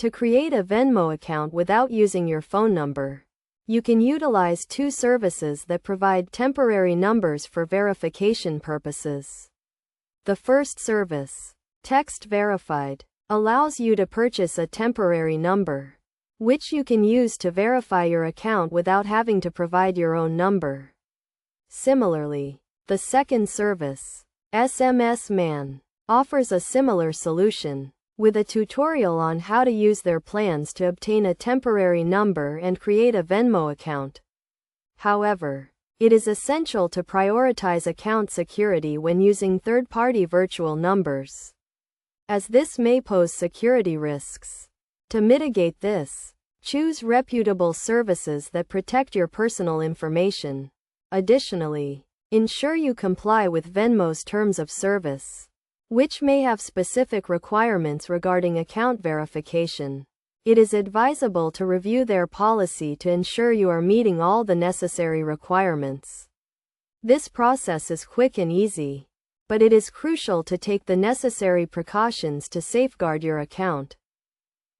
To create a Venmo account without using your phone number, you can utilize two services that provide temporary numbers for verification purposes. The first service, Text Verified, allows you to purchase a temporary number, which you can use to verify your account without having to provide your own number. Similarly, the second service, SMS Man, offers a similar solution, with a tutorial on how to use their plans to obtain a temporary number and create a Venmo account. However, it is essential to prioritize account security when using third-party virtual numbers, as this may pose security risks. To mitigate this, choose reputable services that protect your personal information. Additionally, ensure you comply with Venmo's terms of service, which may have specific requirements regarding account verification. It is advisable to review their policy to ensure you are meeting all the necessary requirements. This process is quick and easy, but it is crucial to take the necessary precautions to safeguard your account.